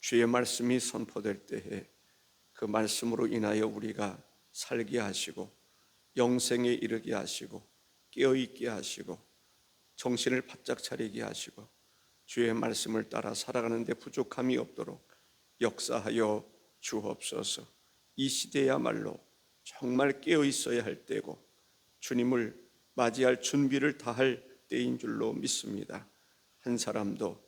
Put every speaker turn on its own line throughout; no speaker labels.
주의 말씀이 선포될 때에 그 말씀으로 인하여 우리가 살게 하시고 영생에 이르게 하시고 깨어있게 하시고 정신을 바짝 차리게 하시고 주의 말씀을 따라 살아가는 데 부족함이 없도록 역사하여 주옵소서. 이 시대야말로 정말 깨어있어야 할 때고 주님을 맞이할 준비를 다할 때인 줄로 믿습니다. 한 사람도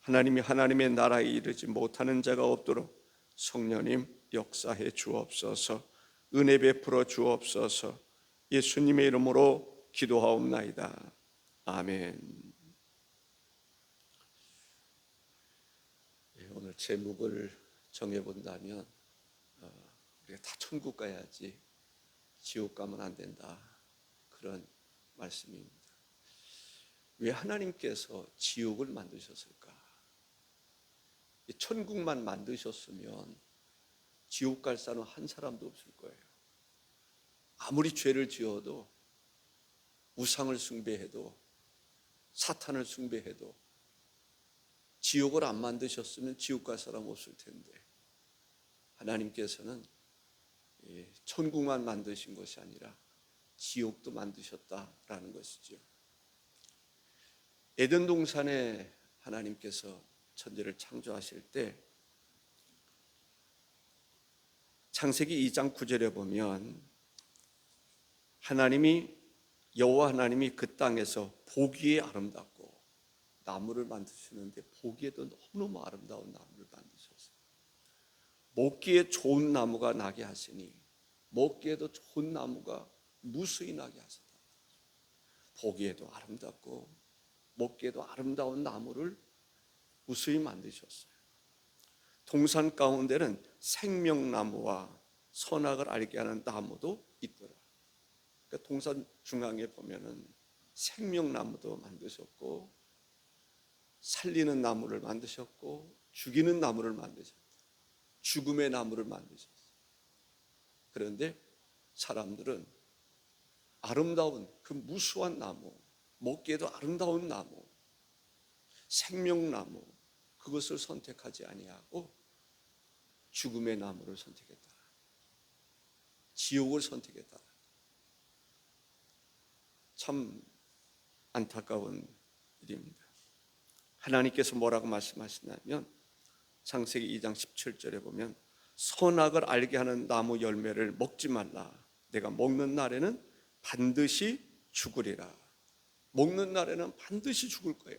하나님의 나라에 이르지 못하는 자가 없도록 성령님 역사해 주옵소서. 은혜 베풀어 주옵소서. 예수님의 이름으로 기도하옵나이다. 아멘. 오늘 제목을 정해본다면 우리가 다 천국 가야지 지옥 가면 안 된다, 그런 말씀입니다. 왜 하나님께서 지옥을 만드셨을까? 천국만 만드셨으면 지옥 갈 사람은 한 사람도 없을 거예요. 아무리 죄를 지어도, 우상을 숭배해도, 사탄을 숭배해도 지옥을 안 만드셨으면 지옥 갈 사람 없을 텐데, 하나님께서는 천국만 만드신 것이 아니라 지옥도 만드셨다라는 것이죠. 에덴 동산에 하나님께서 천지를 창조하실 때 창세기 2장 9절에 보면 여호와 하나님이 그 땅에서 보기에 아름답고 나무를 만드시는데 보기에도 너무너무 아름다운 나무를 만드셨어요. 먹기에 좋은 나무가 나게 하시니 먹기에도 좋은 나무가 무수히 나게 하셨다. 보기에도 아름답고 먹기에도 아름다운 나무를 무수히 만드셨어요. 동산 가운데는 생명나무와 선악을 알게 하는 나무도 있더라. 그러니까 동산 중앙에 보면은 생명나무도 만드셨고 살리는 나무를 만드셨고 죽이는 나무를 만드셨고 죽음의 나무를 만드셨어요. 그런데 사람들은 아름다운 그 무수한 나무, 먹기에도 아름다운 나무, 생명나무, 그것을 선택하지 아니하고 죽음의 나무를 선택했다. 지옥을 선택했다. 참 안타까운 일입니다. 하나님께서 뭐라고 말씀하시냐면 창세기 2장 17절에 보면 선악을 알게 하는 나무 열매를 먹지 말라. 내가 먹는 날에는 반드시 죽으리라. 먹는 날에는 반드시 죽을 거야.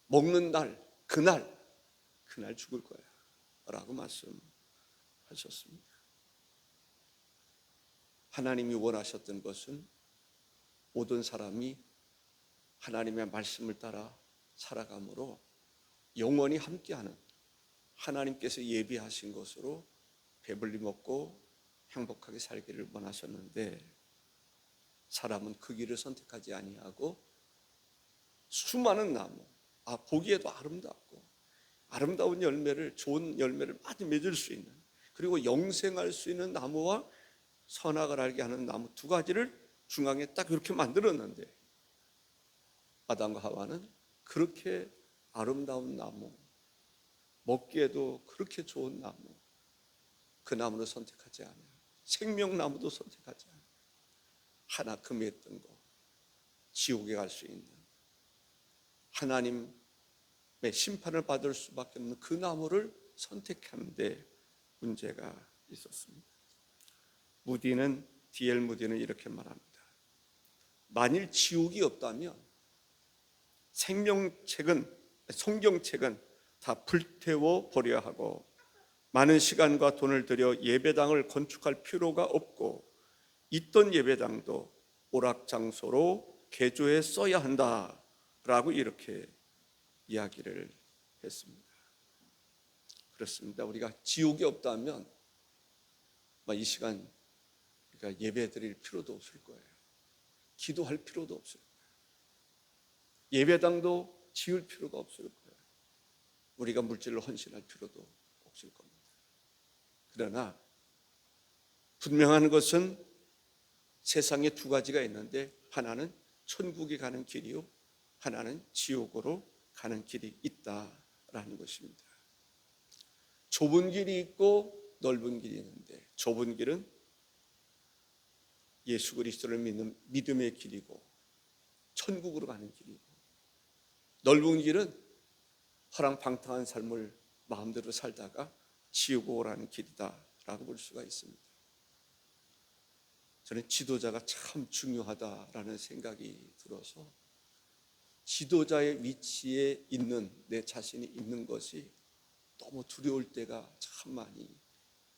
먹는 날, 그날 죽을 거야 라고 말씀하셨습니다. 하나님이 원하셨던 것은 모든 사람이 하나님의 말씀을 따라 살아감으로 영원히 함께하는, 하나님께서 예비하신 것으로 배불리 먹고 행복하게 살기를 원하셨는데 사람은 그 길을 선택하지 아니하고 수많은 나무, 보기에도 아름답고 아름다운 열매를, 좋은 열매를 많이 맺을 수 있는, 그리고 영생할 수 있는 나무와 선악을 알게 하는 나무 두 가지를 중앙에 딱 이렇게 만들었는데 아담과 하와는 그렇게 아름다운 나무, 먹기에도 그렇게 좋은 나무, 그 나무를 선택하지 않아요. 생명나무도 선택하지 않아요. 하나 금했던 거, 지옥에 갈 수 있는, 하나님의 심판을 받을 수밖에 없는 그 나무를 선택하는데 문제가 있었습니다. D.L. 무디는 이렇게 말합니다. 만일 지옥이 없다면 성경책은 다 불태워 버려야 하고 많은 시간과 돈을 들여 예배당을 건축할 필요가 없고 있던 예배당도 오락장소로 개조해 써야 한다라고 이렇게 이야기를 했습니다. 그렇습니다. 우리가 지옥이 없다면 이 시간 우리가 예배 드릴 필요도 없을 거예요. 기도할 필요도 없을 거예요. 예배당도 지을 필요가 없을 거예요. 우리가 물질을 헌신할 필요도 없을 겁니다. 그러나 분명한 것은 세상에 두 가지가 있는데 하나는 천국에 가는 길이요, 하나는 지옥으로 가는 길이 있다라는 있다라는 것입니다. 좁은 길이 있고 넓은 길이 있는데, 좁은 길은 예수 그리스도를 믿는 믿음의 길이고 천국으로 가는 길이고, 넓은 길은 허랑방탕한 삶을 마음대로 살다가 지옥으로 가는 길이다라고 볼 수가 있습니다. 저는 지도자가 참 중요하다라는 생각이 들어서 지도자의 위치에 있는 내 자신이 있는 것이 너무 두려울 때가 참 많이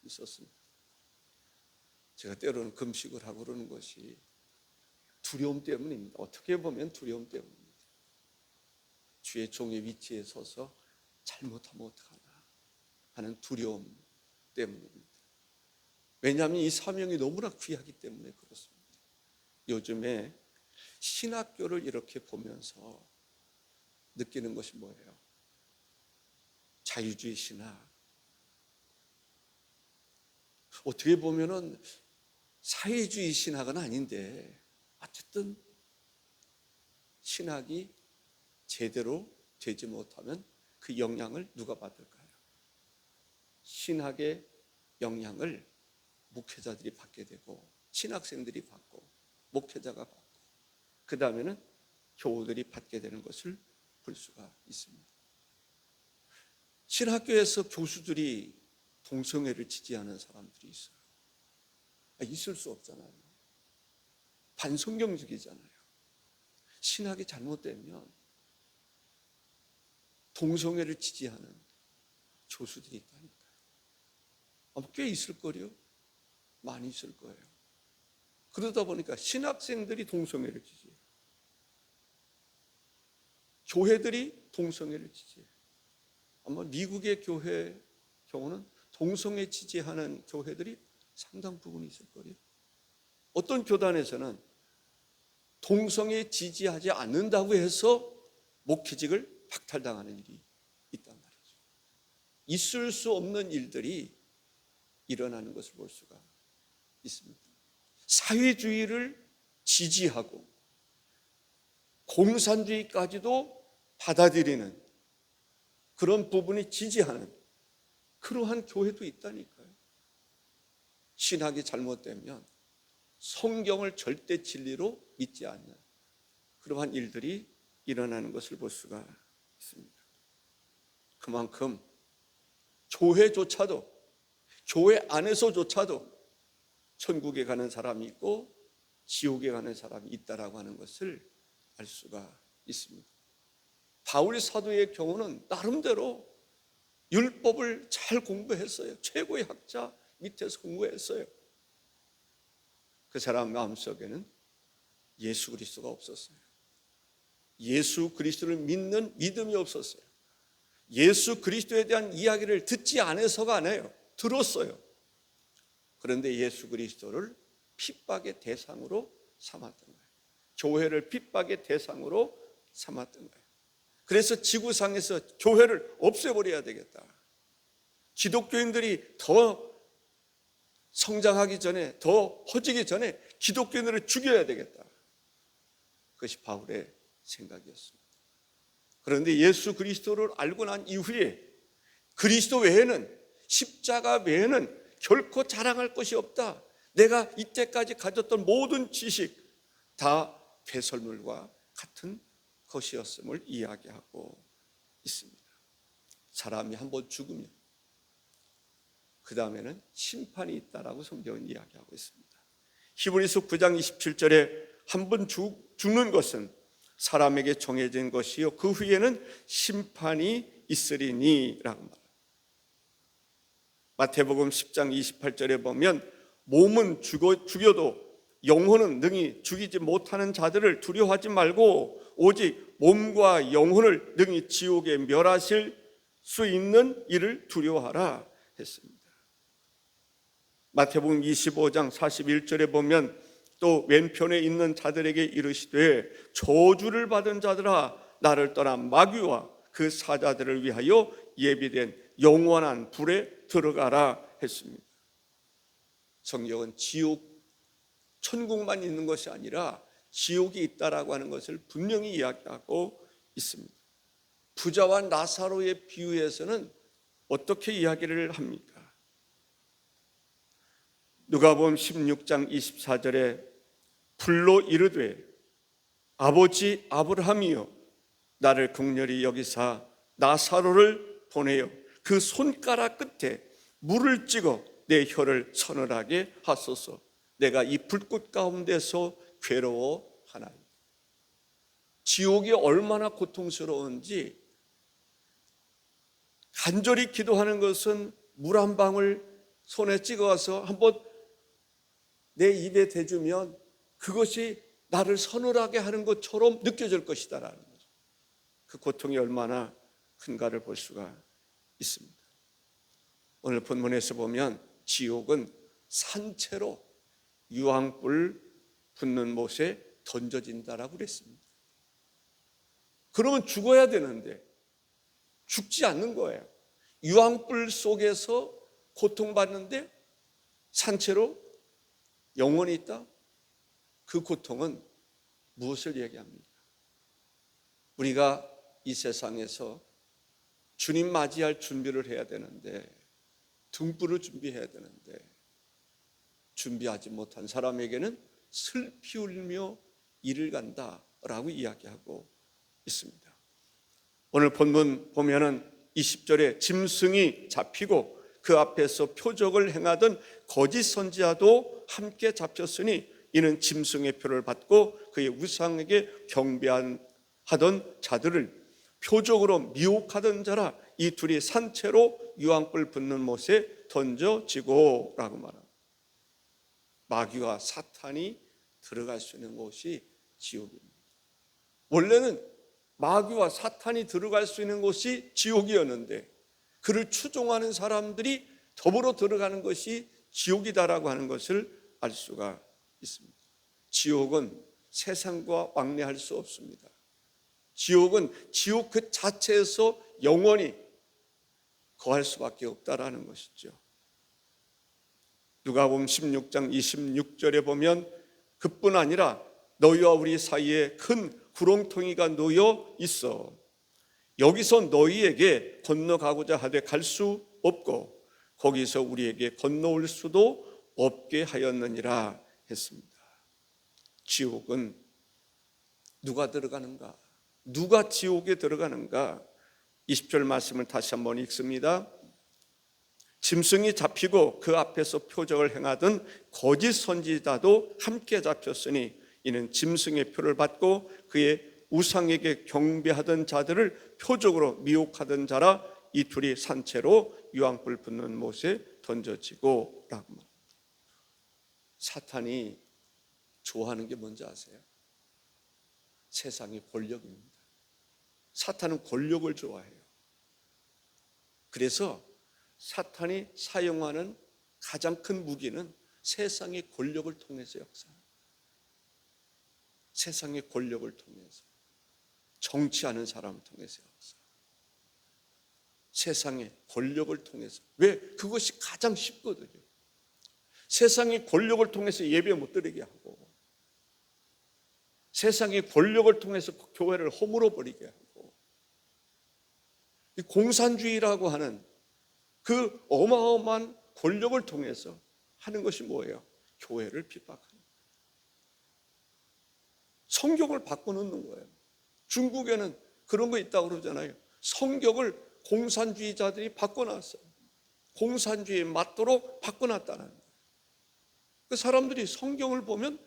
있었습니다. 제가 때로는 금식을 하고 그러는 것이 두려움 때문입니다. 어떻게 보면 두려움 때문입니다. 주의 종의 위치에 서서 잘못하면 어떡하나 하는 두려움 때문입니다. 왜냐하면 이 사명이 너무나 귀하기 때문에 그렇습니다. 요즘에 신학교를 이렇게 보면서 느끼는 것이 뭐예요? 자유주의 신학. 어떻게 보면은 사회주의 신학은 아닌데 어쨌든 신학이 제대로 되지 못하면 그 영향을 누가 받을까요? 신학의 영향을 목회자들이 받게 되고 신학생들이 받고 목회자가 받고 그 다음에는 교우들이 받게 되는 것을 볼 수가 있습니다. 신학교에서 교수들이 동성애를 지지하는 사람들이 있어요. 있을 수 없잖아요. 반성경적이잖아요. 신학이 잘못되면 동성애를 지지하는 교수들이 있다니까요. 꽤 있을 거요. 많이 있을 거예요. 그러다 보니까 신학생들이 동성애를 지지해요. 교회들이 동성애를 지지해요. 아마 미국의 교회 경우는 동성애 지지하는 교회들이 상당 부분 있을 거예요. 어떤 교단에서는 동성애 지지하지 않는다고 해서 목회직을 박탈당하는 일이 있단 말이죠. 있을 수 없는 일들이 일어나는 것을 볼 수가 있습니다. 사회주의를 지지하고 공산주의까지도 받아들이는 그런 부분이 지지하는 그러한 교회도 있다니까요. 신학이 잘못되면 성경을 절대 진리로 믿지 않는 그러한 일들이 일어나는 것을 볼 수가 있습니다. 그만큼 교회조차도 교회 안에서조차도 천국에 가는 사람이 있고 지옥에 가는 사람이 있다라고 하는 것을 알 수가 있습니다. 바울 사도의 경우는 나름대로 율법을 잘 공부했어요. 최고의 학자 밑에서 공부했어요. 그 사람 마음속에는 예수 그리스도가 없었어요. 예수 그리스도를 믿는 믿음이 없었어요. 예수 그리스도에 대한 이야기를 듣지 않아서가 아니에요. 들었어요. 그런데 예수 그리스도를 핍박의 대상으로 삼았던 거예요. 교회를 핍박의 대상으로 삼았던 거예요. 그래서 지구상에서 교회를 없애버려야 되겠다. 기독교인들이 더 성장하기 전에, 더 퍼지기 전에 기독교인들을 죽여야 되겠다. 그것이 바울의 생각이었습니다. 그런데 예수 그리스도를 알고 난 이후에 그리스도 외에는, 십자가 외에는 결코 자랑할 것이 없다. 내가 이때까지 가졌던 모든 지식 다 배설물과 같은 것이었음을 이야기하고 있습니다. 사람이 한번 죽으면 그 다음에는 심판이 있다라고 성경은 이야기하고 있습니다. 히브리서 9장 27절에 한 번 죽는 것은 사람에게 정해진 것이요 그 후에는 심판이 있으리니 라고 말합니다. 마태복음 10장 28절에 보면 몸은 죽여도 영혼은 능히 죽이지 못하는 자들을 두려워하지 말고 오직 몸과 영혼을 능히 지옥에 멸하실 수 있는 이를 두려워하라 했습니다. 마태복음 25장 41절에 보면 또 왼편에 있는 자들에게 이르시되 저주를 받은 자들아 나를 떠나 마귀와 그 사자들을 위하여 예비된 영원한 불에 들어가라 했습니다. 성경은 지옥, 천국만 있는 것이 아니라 지옥이 있다라고 하는 것을 분명히 이야기하고 있습니다. 부자와 나사로의 비유에서는 어떻게 이야기를 합니까? 누가복음 16장 24절에 불로 이르되 아버지 아브라함이여 나를 긍휼히 여기사 나사로를 보내어 그 손가락 끝에 물을 찍어 내 혀를 서늘하게 하소서. 내가 이 불꽃 가운데서 괴로워하나이다. 지옥이 얼마나 고통스러운지 간절히 기도하는 것은 물 한 방울 손에 찍어서 한번 내 입에 대주면 그것이 나를 서늘하게 하는 것처럼 느껴질 것이다라는 거죠. 그 고통이 얼마나 큰가를 볼 수가 있습니다. 오늘 본문에서 보면 지옥은 산채로 유황불 붙는 못에 던져진다라고 그랬습니다. 그러면 죽어야 되는데 죽지 않는 거예요. 유황불 속에서 고통받는데 산채로 영원히 있다? 그 고통은 무엇을 얘기합니까? 우리가 이 세상에서 주님 맞이할 준비를 해야 되는데, 등불을 준비해야 되는데 준비하지 못한 사람에게는 슬피 울며 이를 간다라고 이야기하고 있습니다. 오늘 본문 보면은 20절에 짐승이 잡히고 그 앞에서 표적을 행하던 거짓 선지자도 함께 잡혔으니 이는 짐승의 표를 받고 그의 우상에게 경배하던 자들을 표적으로 미혹하던 자라. 이 둘이 산채로 유황불 붙는 못에 던져지고 라고 말합니다. 마귀와 사탄이 들어갈 수 있는 곳이 지옥입니다. 원래는 마귀와 사탄이 들어갈 수 있는 곳이 지옥이었는데 그를 추종하는 사람들이 더불어 들어가는 것이 지옥이다라고 하는 것을 알 수가 있습니다. 지옥은 세상과 왕래할 수 없습니다. 지옥은 지옥 그 자체에서 영원히 거할 수밖에 없다라는 것이죠. 누가복음 16장 26절에 보면 그뿐 아니라 너희와 우리 사이에 큰 구렁텅이가 놓여 있어 여기서 너희에게 건너가고자 하되 갈 수 없고 거기서 우리에게 건너올 수도 없게 하였느니라 했습니다. 지옥은 누가 들어가는가? 누가 지옥에 들어가는가? 20절 말씀을 다시 한번 읽습니다. 짐승이 잡히고 그 앞에서 표적을 행하던 거짓 선지자도 함께 잡혔으니 이는 짐승의 표를 받고 그의 우상에게 경배하던 자들을 표적으로 미혹하던 자라. 이 둘이 산채로 유황불 붙는 못에 던져지고 라고 말합니다. 사탄이 좋아하는 게 뭔지 아세요? 세상의 권력입니다. 사탄은 권력을 좋아해요. 그래서 사탄이 사용하는 가장 큰 무기는 세상의 권력을 통해서 역사합니다. 세상의 권력을 통해서, 정치하는 사람을 통해서 역사. 세상의 권력을 통해서. 왜? 그것이 가장 쉽거든요. 세상의 권력을 통해서 예배 못 드리게 하고, 세상의 권력을 통해서 교회를 허물어 버리게 하고, 이 공산주의라고 하는 그 어마어마한 권력을 통해서 하는 것이 뭐예요? 교회를 핍박하는 거예요. 성경을 바꿔놓는 거예요. 중국에는 그런 거 있다고 그러잖아요. 성경을 공산주의자들이 바꿔놨어요. 공산주의에 맞도록 바꿔놨다는 거예요. 그 사람들이 성경을 보면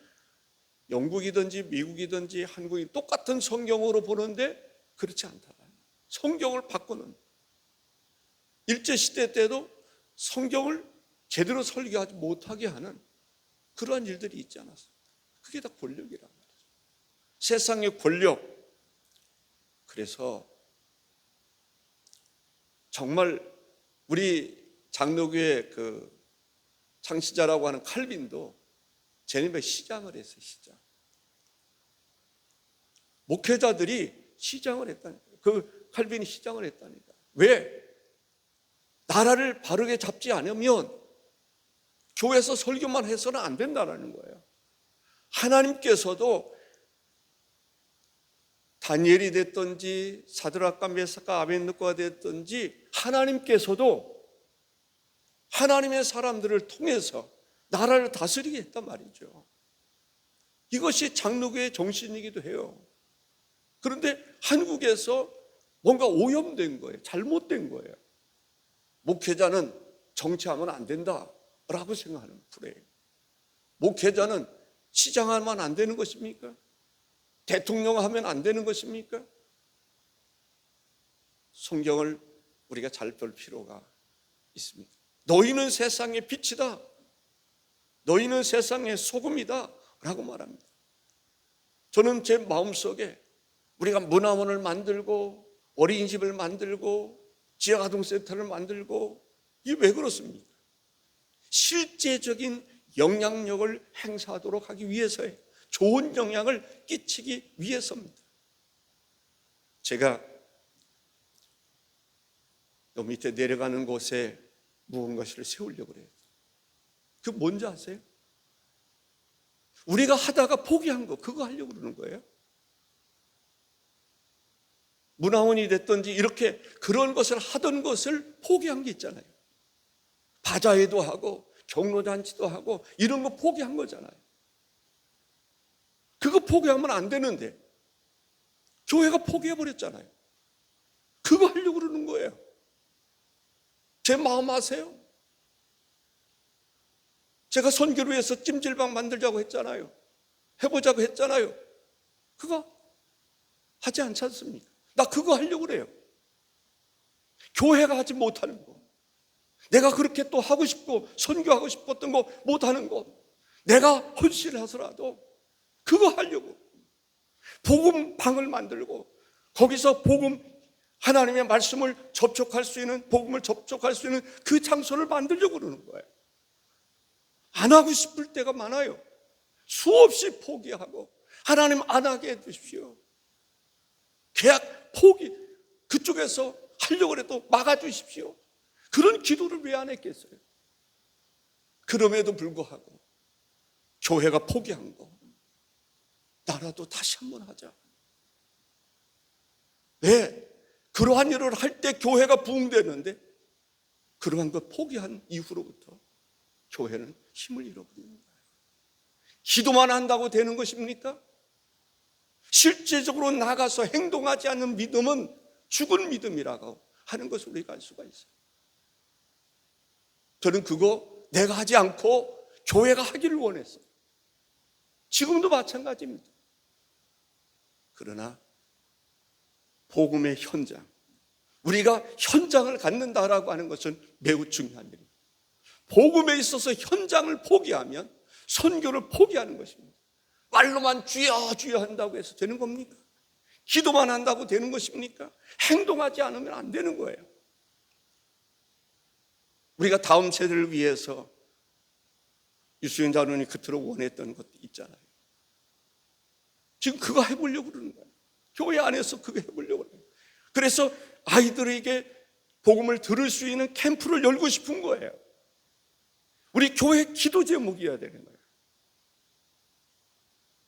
영국이든지 미국이든지 한국이 똑같은 성경으로 보는데 그렇지 않다. 성경을 바꾸는, 일제시대 때도 성경을 제대로 설교하지 못하게 하는 그러한 일들이 있지 않았습니까? 그게 다 권력이란 말이죠. 세상의 권력. 그래서 정말 우리 장로교회 그 창시자라고 하는 칼빈도 제네베 시장을 했어요. 시장. 목회자들이 시장을 했다니까요. 그 칼빈이 시장을 했다니까. 왜? 나라를 바르게 잡지 않으면 교회에서 설교만 해서는 안 된다는 거예요. 하나님께서도 다니엘이 됐든지 사드락과 메삭과 아벳느고가 됐든지 하나님께서도 하나님의 사람들을 통해서 나라를 다스리게 했단 말이죠. 이것이 장로교의 정신이기도 해요. 그런데 한국에서 뭔가 오염된 거예요. 잘못된 거예요. 목회자는 정치하면 안 된다라고 생각하는 프레임. 목회자는 시장하면 안 되는 것입니까? 대통령 하면 안 되는 것입니까? 성경을 우리가 잘 볼 필요가 있습니다. 너희는 세상의 빛이다. 너희는 세상의 소금이다 라고 말합니다. 저는 제 마음속에 우리가 문화원을 만들고 어린이집을 만들고 지역아동센터를 만들고 이게 왜 그렇습니까? 실제적인 영향력을 행사하도록 하기 위해서예요. 좋은 영향을 끼치기 위해서입니다. 제가 요 밑에 내려가는 곳에 무언가를 세우려고 그래요. 그 뭔지 아세요? 우리가 하다가 포기한 거, 그거 하려고 그러는 거예요. 문화원이 됐든지 이렇게 그런 것을 하던 것을 포기한 게 있잖아요. 바자회도 하고 경로잔치도 하고 이런 거 포기한 거잖아요. 그거 포기하면 안 되는데 교회가 포기해버렸잖아요. 그거 하려고 그러는 거예요. 제 마음 아세요? 제가 선교를 위해서 찜질방 만들자고 했잖아요. 해보자고 했잖아요. 그거 하지 않지 않습니까? 나 그거 하려고 그래요. 교회가 하지 못하는 거, 내가 그렇게 또 하고 싶고 선교하고 싶었던 거 못하는 거, 내가 헌신을 하더라도 그거 하려고 복음방을 만들고 거기서 복음, 하나님의 말씀을 접촉할 수 있는, 복음을 접촉할 수 있는 그 장소를 만들려고 그러는 거예요. 안 하고 싶을 때가 많아요. 수없이 포기하고 하나님 안 하게 해주십시오. 계약 포기, 그쪽에서 하려고 해도 막아주십시오. 그런 기도를 왜 안 했겠어요? 그럼에도 불구하고 교회가 포기한 거, 나라도 다시 한번 하자. 왜? 그러한 일을 할 때 교회가 부흥되는데 그러한 걸 포기한 이후로부터 교회는 힘을 잃어버리는 거예요. 기도만 한다고 되는 것입니까? 실제적으로 나가서 행동하지 않는 믿음은 죽은 믿음이라고 하는 것을 우리가 알 수가 있어요. 저는 그거 내가 하지 않고 교회가 하기를 원했어요. 지금도 마찬가지입니다. 그러나 복음의 현장, 우리가 현장을 갖는다라고 하는 것은 매우 중요한 일입니다. 복음에 있어서 현장을 포기하면 선교를 포기하는 것입니다. 말로만 주여 주여 한다고 해서 되는 겁니까? 기도만 한다고 되는 것입니까? 행동하지 않으면 안 되는 거예요. 우리가 다음 세대를 위해서 유수연 장로님이 그토록 원했던 것도 있잖아요. 지금 그거 해보려고 그러는 거예요. 교회 안에서 그거 해보려고 그래요. 그래서 아이들에게 복음을 들을 수 있는 캠프를 열고 싶은 거예요. 우리 교회 기도 제목이어야 되는 거예요.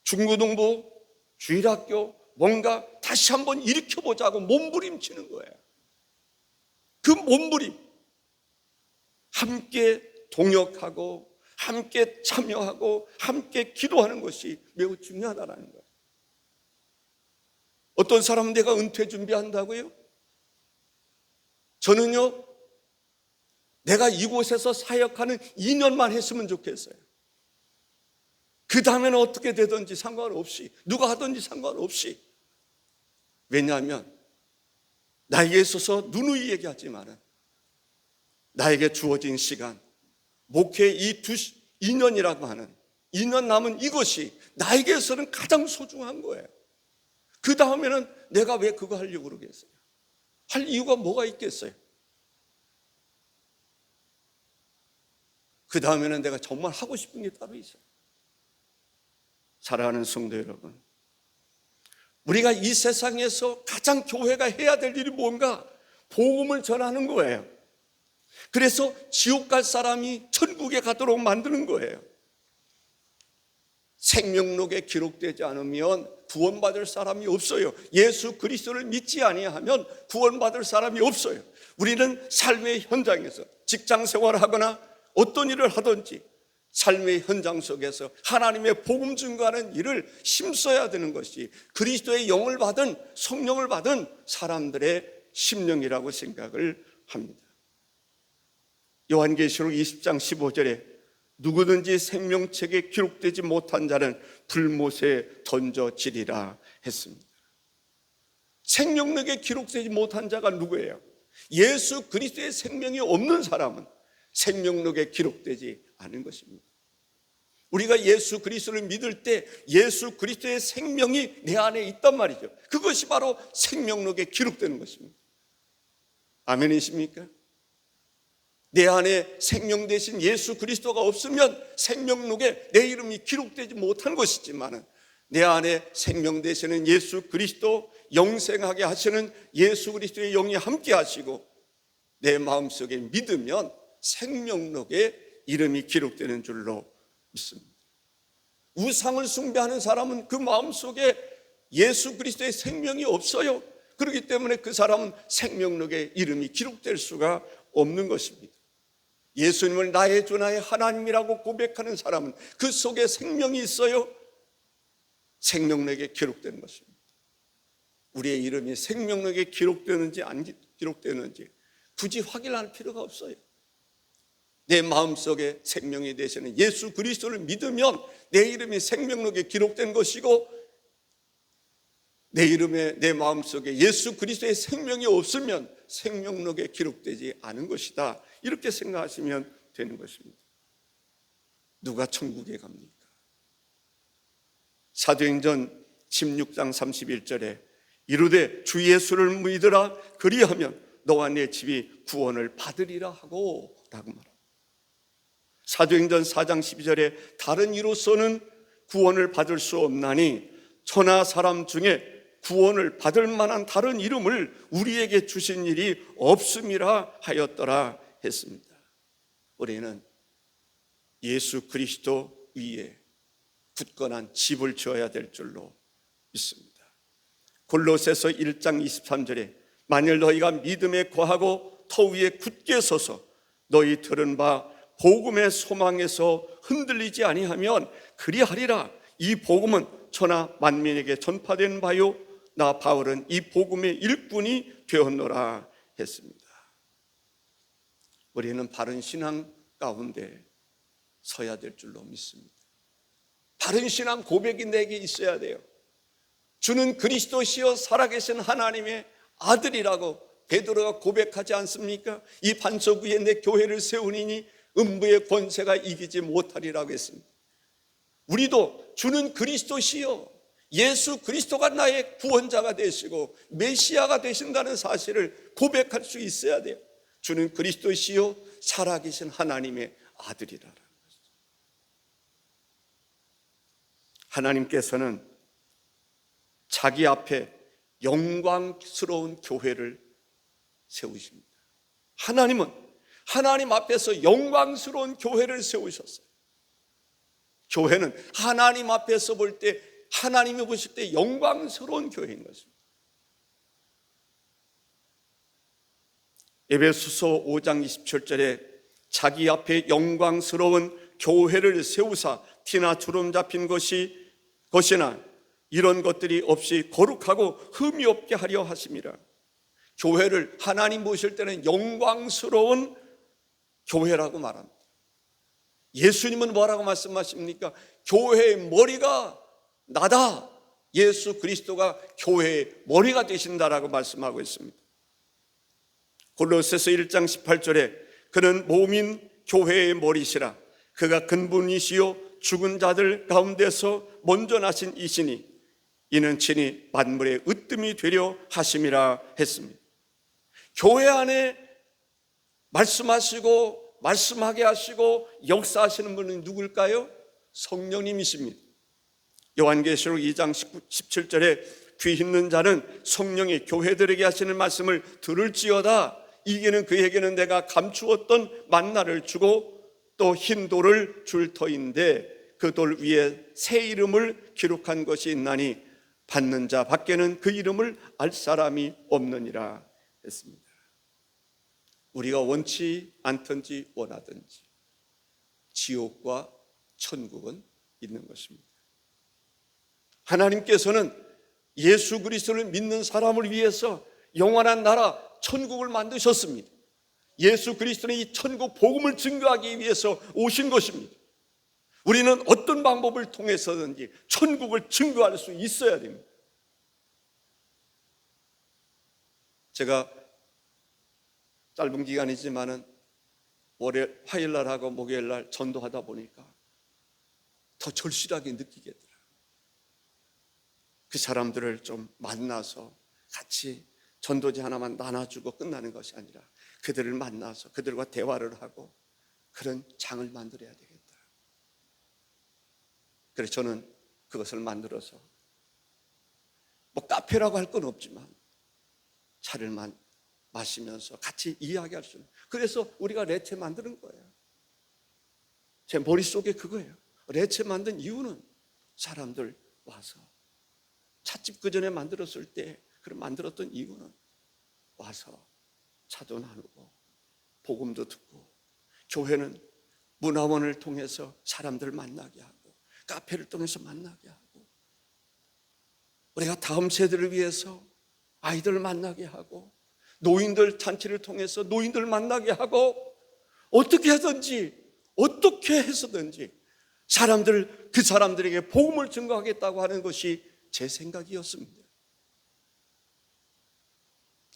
중고등부, 주일학교 뭔가 다시 한번 일으켜보자고 몸부림치는 거예요. 그 몸부림, 함께 동역하고 함께 참여하고 함께 기도하는 것이 매우 중요하다는 거예요. 어떤 사람은 내가 은퇴 준비한다고요? 저는요, 내가 이곳에서 사역하는 2년만 했으면 좋겠어요. 그 다음에는 어떻게 되든지 상관없이, 누가 하든지 상관없이. 왜냐하면 나에게 있어서 누누이 얘기하지만 나에게 주어진 시간, 목회 이 2년이라고 하는 2년 남은 이것이 나에게서는 가장 소중한 거예요. 그 다음에는 내가 왜 그거 하려고 그러겠어요? 할 이유가 뭐가 있겠어요? 그 다음에는 내가 정말 하고 싶은 게 따로 있어요. 사랑하는 성도 여러분, 우리가 이 세상에서 가장 교회가 해야 될 일이 뭔가? 복음을 전하는 거예요. 그래서 지옥 갈 사람이 천국에 가도록 만드는 거예요. 생명록에 기록되지 않으면 구원받을 사람이 없어요. 예수 그리스도를 믿지 아니하면 구원받을 사람이 없어요. 우리는 삶의 현장에서 직장 생활을 하거나 어떤 일을 하든지 삶의 현장 속에서 하나님의 복음 증거하는 일을 힘써야 되는 것이 그리스도의 영을 받은, 성령을 받은 사람들의 심령이라고 생각을 합니다. 요한계시록 20장 15절에 누구든지 생명책에 기록되지 못한 자는 불못에 던져지리라 했습니다. 생명록에 기록되지 못한 자가 누구예요? 예수 그리스도의 생명이 없는 사람은 생명록에 기록되지 않은 것입니다. 우리가 예수 그리스도를 믿을 때 예수 그리스도의 생명이 내 안에 있단 말이죠. 그것이 바로 생명록에 기록되는 것입니다. 아멘이십니까? 내 안에 생명 되신 예수 그리스도가 없으면 생명록에 내 이름이 기록되지 못한 것이지만 내 안에 생명 되시는 예수 그리스도, 영생하게 하시는 예수 그리스도의 영이 함께 하시고 내 마음속에 믿으면 생명록에 이름이 기록되는 줄로 믿습니다. 우상을 숭배하는 사람은 그 마음속에 예수 그리스도의 생명이 없어요. 그렇기 때문에 그 사람은 생명록에 이름이 기록될 수가 없는 것입니다. 예수님을 나의 주 나의 하나님이라고 고백하는 사람은 그 속에 생명이 있어요. 생명록에 기록되는 것입니다. 우리의 이름이 생명록에 기록되는지 안 기록되는지 굳이 확인할 필요가 없어요. 내 마음속에 생명이 되시는 예수 그리스도를 믿으면 내 이름이 생명록에 기록된 것이고 내 이름에 내 마음속에 예수 그리스도의 생명이 없으면 생명록에 기록되지 않은 것이다. 이렇게 생각하시면 되는 것입니다. 누가 천국에 갑니까? 사도행전 16장 31절에 이르되 주 예수를 믿으라 그리하면 너와 내 집이 구원을 받으리라 하고 라고 말합니다. 사도행전 4장 12절에 다른 이로서는 구원을 받을 수 없나니 천하 사람 중에 구원을 받을 만한 다른 이름을 우리에게 주신 일이 없음이라 하였더라 했습니다. 우리는 예수 그리스도 위에 굳건한 집을 지어야 될 줄로 믿습니다. 골로새서 1장 23절에 만일 너희가 믿음에 거하고 터 위에 굳게 서서 너희 들은 바 복음의 소망에서 흔들리지 아니하면 그리하리라. 이 복음은 천하 만민에게 전파된 바요 나 바울은 이 복음의 일꾼이 되었노라 했습니다. 우리는 바른 신앙 가운데 서야 될 줄로 믿습니다. 바른 신앙 고백이 내게 있어야 돼요. 주는 그리스도시요 살아계신 하나님의 아들이라고 베드로가 고백하지 않습니까? 이 반석 위에 내 교회를 세우리니 음부의 권세가 이기지 못하리라고 했습니다. 우리도 주는 그리스도시요 예수 그리스도가 나의 구원자가 되시고 메시아가 되신다는 사실을 고백할 수 있어야 돼요. 주는 그리스도시요 살아계신 하나님의 아들이라는 것이죠. 하나님께서는 자기 앞에 영광스러운 교회를 세우십니다. 하나님은 하나님 앞에서 영광스러운 교회를 세우셨어요. 교회는 하나님 앞에서 볼 때 하나님이 보실 때 영광스러운 교회인 것입니다. 에베소서 5장 27절에 자기 앞에 영광스러운 교회를 세우사 티나 주름 잡힌 것이나 이런 것들이 없이 거룩하고 흠이 없게 하려 하심이라. 교회를 하나님 보실 때는 영광스러운 교회라고 말합니다. 예수님은 뭐라고 말씀하십니까? 교회의 머리가 나다. 예수 그리스도가 교회의 머리가 되신다라고 말씀하고 있습니다. 골로새서 1장 18절에 그는 몸인 교회의 머리시라. 그가 근본이시요 죽은 자들 가운데서 먼저 나신 이시니 이는 친히 만물의 으뜸이 되려 하심이라 했습니다. 교회 안에 말씀하시고 말씀하게 하시고 역사하시는 분은 누굴까요? 성령님이십니다. 요한계시록 2장 17절에 귀 있는 자는 성령이 교회들에게 하시는 말씀을 들을지어다. 이게는 그에게는 내가 감추었던 만나를 주고 또 흰 돌을 줄 터인데 그 돌 위에 새 이름을 기록한 것이 있나니 받는 자 밖에는 그 이름을 알 사람이 없느니라 했습니다. 우리가 원치 않든지 원하든지 지옥과 천국은 있는 것입니다. 하나님께서는 예수 그리스도를 믿는 사람을 위해서 영원한 나라 천국을 만드셨습니다. 예수 그리스도는 이 천국 복음을 증거하기 위해서 오신 것입니다. 우리는 어떤 방법을 통해서든지 천국을 증거할 수 있어야 됩니다. 제가 짧은 기간이지만은 화요일날하고 목요일날 전도하다 보니까 더 절실하게 느끼겠더라고요. 그 사람들을 좀 만나서 같이 전도지 하나만 나눠주고 끝나는 것이 아니라 그들을 만나서 그들과 대화를 하고 그런 장을 만들어야 되겠다. 그래서 저는 그것을 만들어서 뭐 카페라고 할 건 없지만 차를 마시면서 같이 이야기할 수 있는, 그래서 우리가 레체 만드는 거예요. 제 머릿속에 그거예요. 레체 만든 이유는 사람들 와서 찻집 그 전에 만들었을 때 그런 만들었던 이유는 와서 차도 나누고 복음도 듣고, 교회는 문화원을 통해서 사람들 만나게 하고 카페를 통해서 만나게 하고, 우리가 다음 세대를 위해서 아이들을 만나게 하고, 노인들 잔치를 통해서 노인들 만나게 하고, 어떻게 해서든지 그 사람들에게 복음을 증거하겠다고 하는 것이 제 생각이었습니다.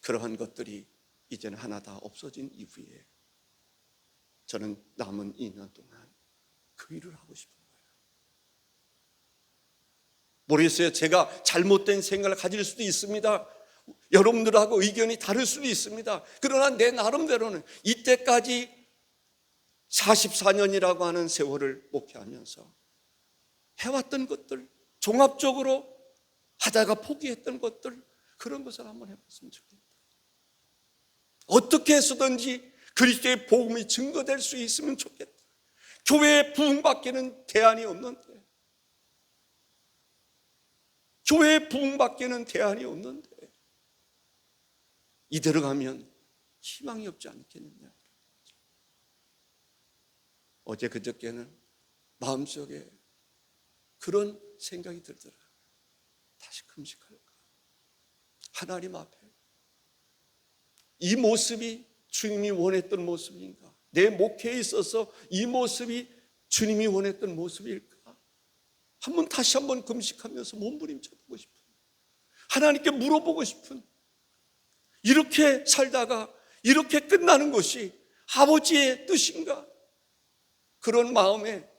그러한 것들이 이제는 하나 다 없어진 이후에 저는 남은 2년 동안 그 일을 하고 싶은 거예요. 모르겠어요. 제가 잘못된 생각을 가질 수도 있습니다. 여러분들하고 의견이 다를 수도 있습니다. 그러나 내 나름대로는 이때까지 44년이라고 하는 세월을 목회하면서 해왔던 것들, 종합적으로 하다가 포기했던 것들, 그런 것을 한번 해봤으면 좋겠다. 어떻게 해서든지 그리스도의 복음이 증거될 수 있으면 좋겠다. 교회의 부흥밖에는 대안이 없는데, 이대로 가면 희망이 없지 않겠느냐. 어제 그저께는 마음속에 그런 생각이 들더라고요. 다시 금식할까? 하나님 앞에 이 모습이 주님이 원했던 모습인가? 내 목회에 있어서 이 모습이 주님이 원했던 모습일까? 다시 한번 금식하면서 몸부림쳐보고 싶은, 하나님께 물어보고 싶은, 이렇게 살다가 이렇게 끝나는 것이 아버지의 뜻인가? 그런 마음에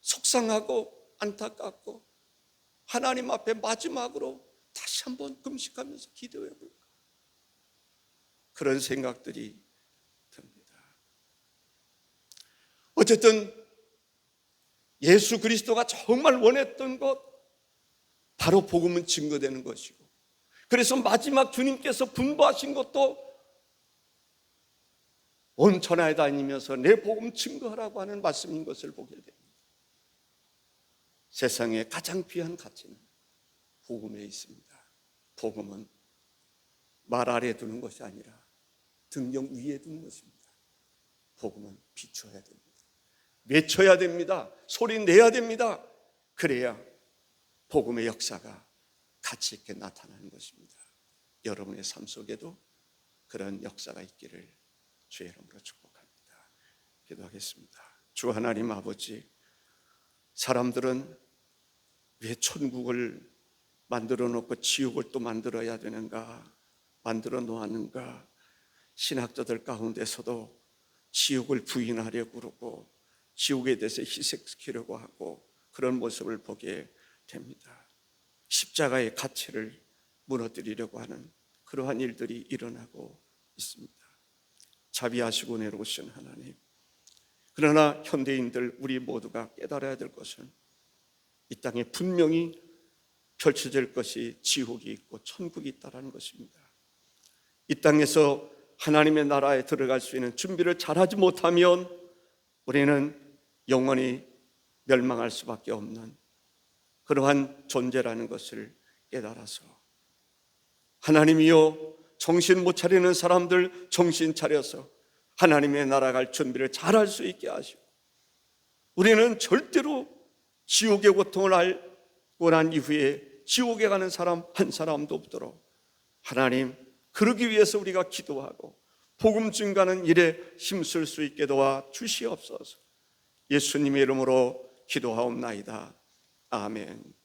속상하고 안타깝고 하나님 앞에 마지막으로 다시 한번 금식하면서 기도해 볼까? 그런 생각들이 듭니다. 어쨌든 예수 그리스도가 정말 원했던 것, 바로 복음은 증거되는 것이고, 그래서 마지막 주님께서 분부하신 것도 온 천하에 다니면서 내 복음 증거하라고 하는 말씀인 것을 보게 됩니다. 세상의 가장 귀한 가치는 복음에 있습니다. 복음은 말 아래에 두는 것이 아니라 등경 위에 두는 것입니다. 복음은 비춰야 됩니다. 외쳐야 됩니다. 소리 내야 됩니다. 그래야 복음의 역사가 가치 있게 나타나는 것입니다. 여러분의 삶 속에도 그런 역사가 있기를 주의 이름으로 축복합니다. 기도하겠습니다. 주 하나님 아버지, 사람들은 왜 천국을 만들어 놓고 지옥을 또 만들어야 되는가, 만들어 놓았는가? 신학자들 가운데서도 지옥을 부인하려고 그러고 지옥에 대해서 희생시키려고 하고 그런 모습을 보게 됩니다. 십자가의 가치를 무너뜨리려고 하는 그러한 일들이 일어나고 있습니다. 자비하시고 내려오신 하나님, 그러나 현대인들 우리 모두가 깨달아야 될 것은 이 땅에 분명히 펼쳐질 것이 지옥이 있고 천국이 있다는 것입니다. 이 땅에서 하나님의 나라에 들어갈 수 있는 준비를 잘하지 못하면 우리는 영원히 멸망할 수밖에 없는 그러한 존재라는 것을 깨달아서 하나님이여, 정신 못 차리는 사람들 정신 차려서 하나님의 나라 갈 준비를 잘할 수 있게 하시고, 우리는 절대로 지옥의 고통을 알고 난 이후에 지옥에 가는 사람 한 사람도 없도록 하나님, 그러기 위해서 우리가 기도하고 복음 증가하는 일에 힘쓸 수 있게 도와 주시옵소서. 예수님의 이름으로 기도하옵나이다. 아멘.